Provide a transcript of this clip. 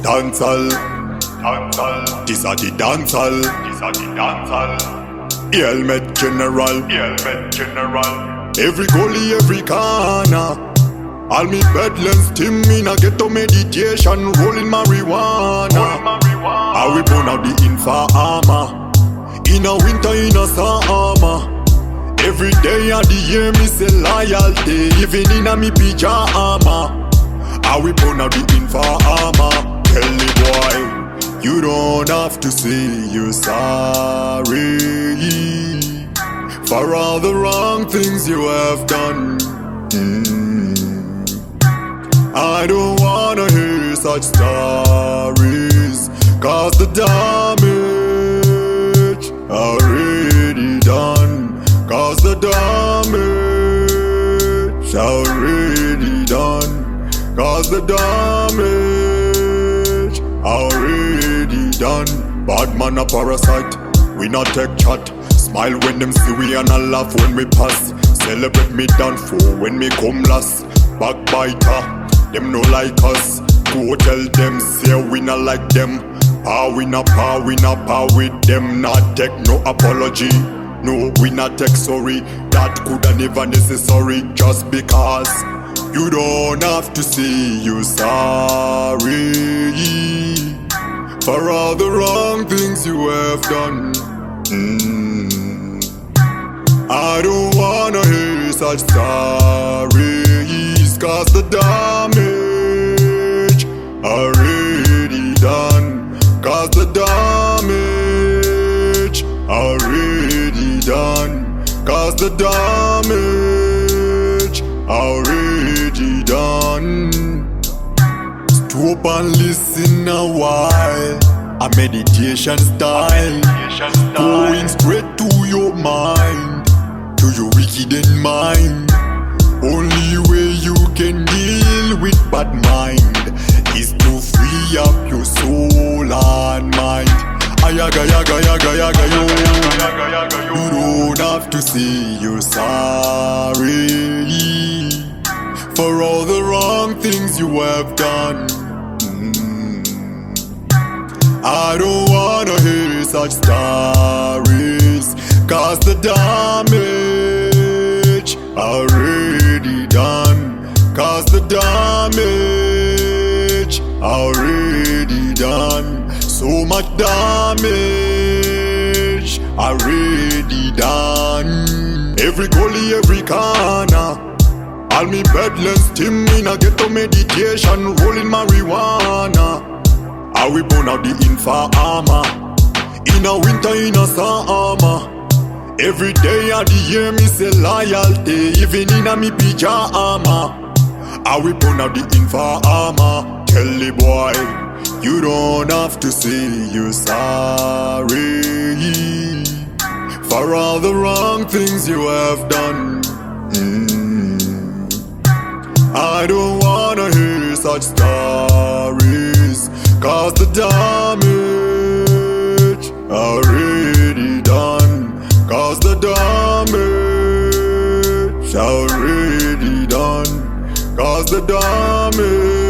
Dancehall, this a the dancehall, helmet general, every gully, every corner. All me bedlens team in a ghetto meditation, rolling marijuana. How we burn out the informer, in a winter, in a summer. Every day of the year me say loyalty, even in a me pyjama. How we burn out the informer. Tell the boy, you don't have to say you're sorry for all the wrong things you have done. I don't wanna hear such stories, cause the damage already done. Cause the damage already done. Cause the damage already done. Bad man a parasite, we not take chat. Smile when them see we and a laugh when we pass. Celebrate me downfall when me come last. Backbiter, them no like us. Go tell them, say we not like them. We not par with them. Not take no apology. No, we not take sorry. That coulda never necessary. Just because you don't have to say you're sorry for all the wrong things you have done. I don't wanna hear such stories, cause the damage already done. Cause the damage already done. Cause the damage already done. Stop and listen a while. A meditation style, going straight to your mind, to your wicked mind. Only way you can deal with bad mind is to free up your soul and mind. Ayaga yaga yaga yaga yo. You don't have to say you're sorry for all the wrong things you have done. I don't wanna hear such stories, cause the damage already done. Cause the damage already done. So much damage already done. Every gully, every corner. All me bedlens team in a ghetto meditation, rolling marijuana. How we burn out the informer, in a winter, in a summer. Every day of the year me say loyalty, even in a me pyjama. How we burn out the informer. Tell the boy, you don't have to say you're sorry for all the wrong things you have done. I don't wanna hear such stories, cause the damage already done. Cause the damage already done. Cause the damage